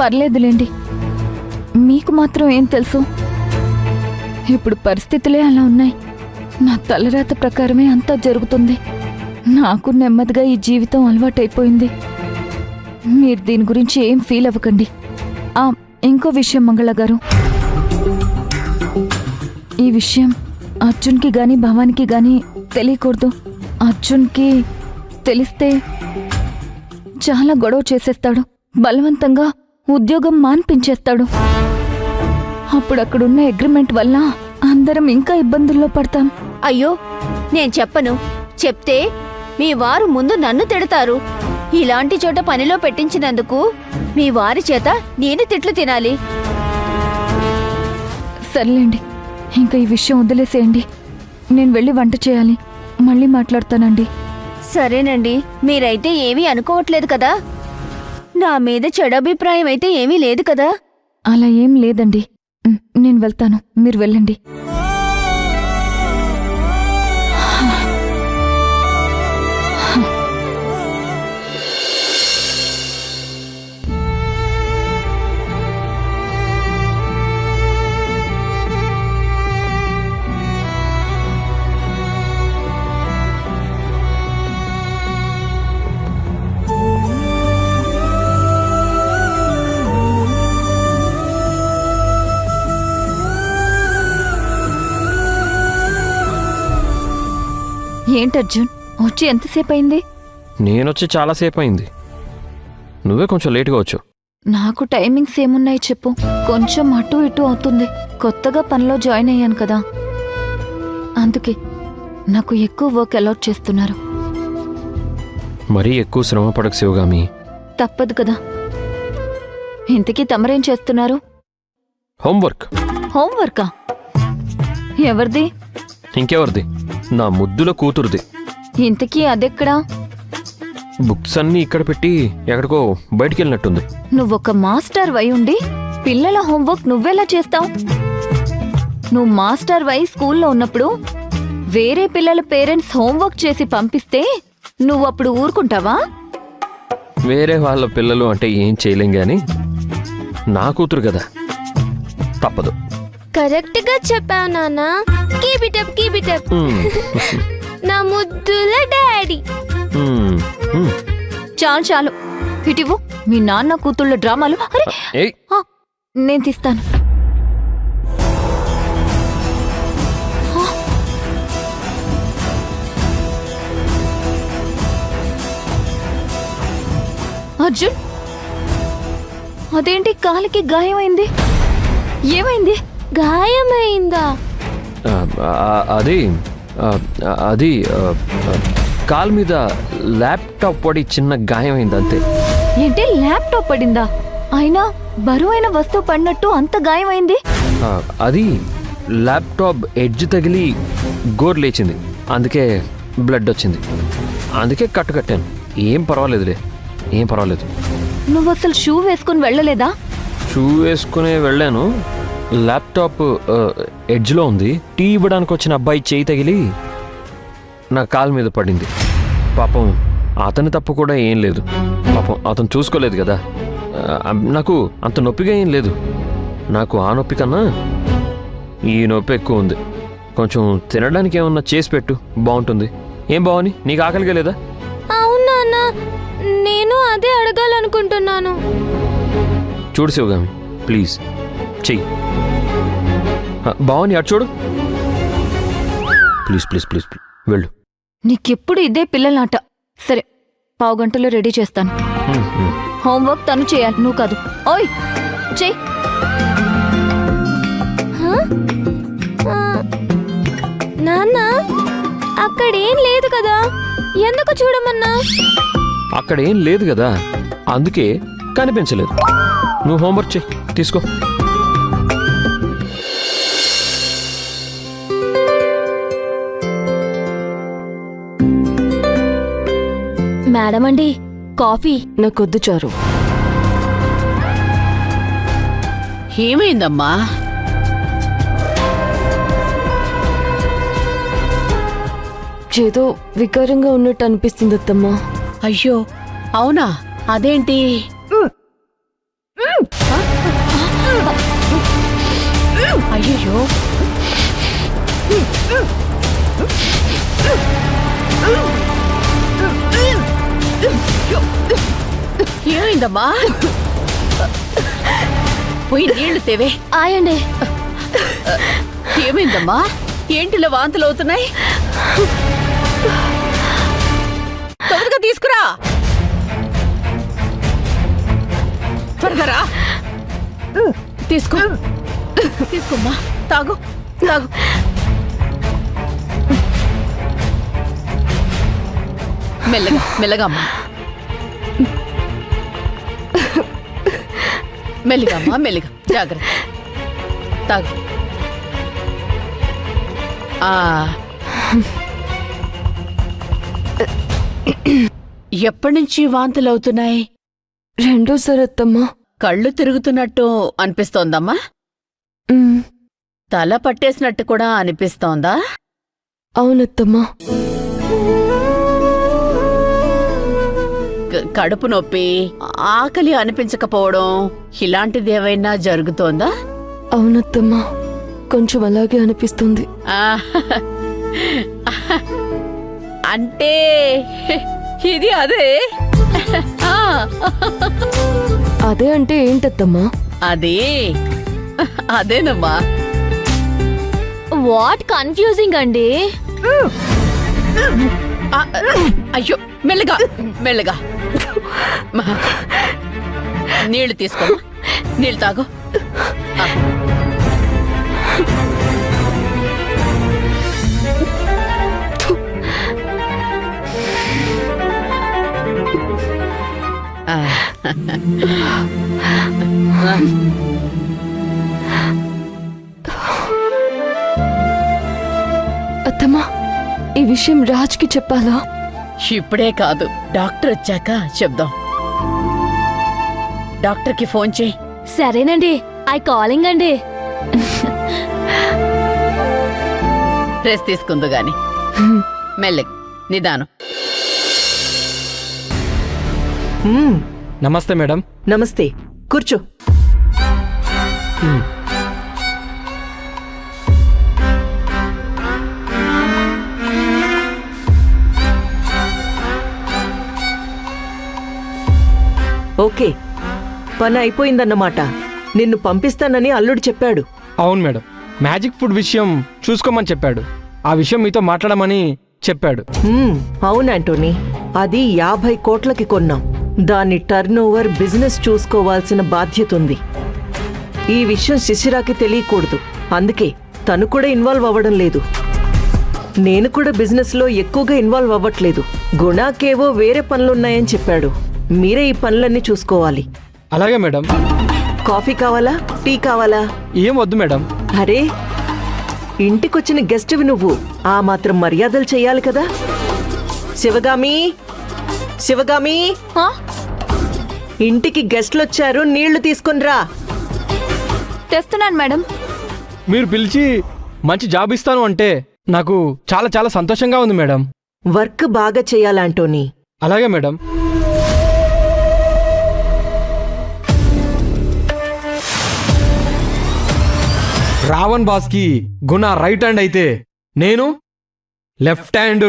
పర్లేదులేండి, మీకు మాత్రం ఏం తెలుసు? ఇప్పుడు పరిస్థితులే అలా ఉన్నాయి. నా తలరాత ప్రకారమే అంతా జరుగుతుంది. నాకు నెమ్మదిగా ఈ జీవితం అలవాటైపోయింది. మీరు దీని గురించి ఏం ఫీల్ అవ్వకండి. ఇంకో విషయం మంగళ గారు, ఈ విషయం అర్జున్కి గాని భవానికి గాని తెలియకూడదు. అర్జున్కి తెలిస్తే చాలా గొడవ చేసేస్తాడు, బలవంతంగా ఉద్యోగం మాన్పించేస్తాడు. అప్పుడు అక్కడున్న అగ్రిమెంట్ వల్ల అందరం ఇంకా ఇబ్బందుల్లో పడతాం. అయ్యో, నేను చెప్పను. చెప్తే మీ వారు ముందు నన్ను తిడతారు. ఇలాంటి చోట పనిలో పెట్టించినందుకు మీ వారి చేత నేను తిట్లు తినాలి. సర్లేండి, ఇంకా ఈ విషయం వదిలేసేయండి. నేను వెళ్ళి వంట చేయాలి. మళ్ళీ మాట్లాడతానండి. సరేనండి, మీరైతే ఏమీ అనుకోవట్లేదు కదా? నా మీద చెడభిప్రాయం అయితే ఏమీ లేదు కదా? అలా ఏం లేదండి. నేను వెళ్తాను, మీరు వెళ్ళండి. ఏంటి అర్జున్, వచ్చి ఎంతసేపు అయింది? నేనొచ్చి చాలాసేపు అయింది. నువ్వే కొంచెం లేటుగా వచ్చావు. నాకు టైమింగ్స్ ఏమున్నాయి చెప్పు. కొంచెం అటు ఇటు అవుతుంది. కొత్తగా పనిలో జాయిన్ అయ్యాను కదా, అందుకే నాకు ఎక్కువ వర్క్ అలాట్ చేస్తున్నారు. మరీ ఎక్కువ శ్రమ పడకు శివగామి. తప్పదు కదా. ఇంతకీ తమరేం చేస్తున్నారు? హోంవర్క్. హోంవర్కా? ఎవరిది? ఇంకెవరిది? నా ముద్దుల కూతురుది. ఇంతకీ అదెక్కడా? బుక్స్ అన్నీ ఇక్కడ పెట్టి ఎక్కడికో బయటికి వెళ్ళినట్టుంది. నువ్వొక మాస్టర్ వై ఉండి పిల్లల హోంవర్క్ నువ్వెలా చేస్తావు? నువ్వు మాస్టర్ వై స్కూల్లో ఉన్నప్పుడు వేరే పిల్లల పేరెంట్స్ హోంవర్క్ చేసి పంపిస్తే నువ్వప్పుడు ఊరుకుంటావా? వేరే వాళ్ళ పిల్లలు అంటే ఏం చేయలేం గాని నా కూతురు కదా, తప్పదు. కరెక్ట్ గా చెప్పావు నాన్న. Keep it up, keep it up. నా ముద్దుల డాడీ. చాలు చాలు, ఇటివ్వు. మీ నాన్న కూతుళ్ళ డ్రామాలు. అరే, ఏయ్, నేను తీస్తాను. అర్జున్, అదేంటి కాలికి గాయమైంది? ఏమైంది? గాయమైందా? అది అది కాలు మీద ల్యాప్టాప్ పడి చిన్న గాయమైంది అంతే. ఏంటి, ల్యాప్టాప్ పడిందా? అయినా బరువైన వస్తువు పడినట్టు అంత గాయమైంది? అది ల్యాప్టాప్ ఎడ్జ్ తగిలి గోరు లేచింది, అందుకే బ్లడ్ వచ్చింది. అందుకే కట్టాను. ఏం పర్వాలేదులే, ఏం పర్వాలేదు. నువ్వు అసలు షూ వేసుకుని వెళ్ళలేదా? షూ వేసుకునే వెళ్ళాను. ల్యాప్టాప్ ఎడ్జ్లో ఉంది. టీ ఇవ్వడానికి వచ్చిన అబ్బాయి చేయి తగిలి నా కాలు మీద పడింది. పాపం అతని తప్పు కూడా ఏం లేదు. పాపం అతను చూసుకోలేదు కదా. నాకు అంత నొప్పిగా ఏం లేదు. నాకు ఆ నొప్పి కన్నా ఈ నొప్పి ఎక్కువ ఉంది. కొంచెం తినడానికి ఏమన్నా చేసి పెట్టు, బాగుంటుంది. ఏం బావని, నీకు ఆకలిగా లేదా? అవునా, నేను అదే అడగాలనుకుంటున్నాను. చూడు శివగామి, ప్లీజ్ చెయ్యి. బావని అటు చూడు, ప్లీజ్ ప్లీజ్ ప్లీజ్ వెళ్ళు. నీకెప్పుడు ఇదే పిల్లలాట. సరే, పావుగంటలో రెడీ చేస్తాను. హోంవర్క్ తను చేయాలి, నువ్వు కాదు. ఓయ్, చెయ్యి. నాన్న, అక్కడేం లేదు కదా, ఎందుకు చూడమన్నా? అక్కడేం లేదు కదా, అందుకే కనిపించలేదు. నువ్వు హోంవర్క్ చెయ్యి, తీసుకో. మేడం అండి, కాఫీ. నాకొద్దు చారు. ఏమైందమ్మా? ఏదో వికారంగా ఉన్నట్టు అనిపిస్తుంది అత్తమ్మా. అయ్యో, అవునా? అదేంటి? అయ్యో ఏమైందమ్మా? పోయి నీళ్లు తేవే. ఆయండి. ఏమైందమ్మా? ఏంటిలో వాంతులు అవుతున్నాయి? త్వరగా తీసుకురా. త్వరగా రా. తీసుకో తీసుకోమ్మా. తాగు తాగు. మెల్లగా మెల్లగా అమ్మా. మెల్లిగా అమ్మా, మెల్లిగా. జాగ్రత్త. తాగు. ఎప్పటి నుంచి వాంతులు అవుతున్నాయి? రెండోసారి అత్తమ్మా. కళ్ళు తిరుగుతున్నట్టు అనిపిస్తోందమ్మా? తల పట్టేసినట్టు కూడా అనిపిస్తోందా? అవునత్తమ్మా. కడుపు నొప్పి, ఆకలి అనిపించకపోవడం ఇలాంటిది ఏవైనా జరుగుతోందా? అవునత్తమ్మా, కొంచెం అలాగే అనిపిస్తుంది. అంటే ఇది అదే. అదే అంటే ఏంటత్తమ్మా? అదేనమ్మా. వాట్ కన్ఫ్యూజింగ్ అండి. అయ్యో, మెల్లగా మెల్లగా. నీళ్లు తీసుకో. నీళ్లు తాగు. అత్తమ్మా, ఈ విషయం రాజ్కి చెప్పాలా? ఇప్పుడే కాదు, డాక్టర్ వచ్చాక చెప్దాం. డాక్టర్కి ఫోన్ చేయి. సరేనండి, ఐ కాలింగ్ అండి. రెస్ట్ తీసుకుందు గాని. మెల్లగా, నిదానం. నమస్తే మేడం. నమస్తే, కూర్చో. ఓకే, పని అయిపోయిందన్నమాట. నిన్ను పంపిస్తానని అల్లుడు చెప్పాడు. అవును మేడం, మ్యాజిక్ ఫుడ్ విషయం చూసుకోమని చెప్పాడు. ఆ విషయం మీతో మాట్లాడమని చెప్పాడు. అవును ఆంటోనీ, అది 50 కోట్లకి కొన్నాం. దాని టర్న్ ఓవర్ బిజినెస్ చూసుకోవాల్సిన బాధ్యత ఉంది. ఈ విషయం శిశిరాకి తెలియకూడదు. అందుకే తను కూడా ఇన్వాల్వ్ అవ్వడం లేదు. నేను కూడా బిజినెస్లో ఎక్కువగా ఇన్వాల్వ్ అవ్వట్లేదు. గుణాకేవో వేరే పనులున్నాయని చెప్పాడు. మీరే ఈ పనులన్నీ చూసుకోవాలి. అలాగే మేడం. కాఫీ కావాలా, టీ కావాలా? ఏం వద్దు మేడం. అరే, ఇంటికొచ్చిన గెస్ట్వి నువ్వు, ఆ మాత్రం మర్యాదలు చెయ్యాలి కదా. శివగామి, శివగామి, ఇంటికి గెస్ట్లొచ్చారు, నీళ్లు తీసుకునిరా. తెస్తున్నాను మేడం. మీరు పిలిచి మంచి జాబ్ ఇస్తాను అంటే నాకు చాలా చాలా సంతోషంగా ఉంది మేడం. వర్క్ బాగా చెయ్యాలంటోనీ. అలాగే మేడం. రావణ్ బాస్కి గుణ రైట్ హ్యాండ్ అయితే నేను లెఫ్ట్ హ్యాండ్.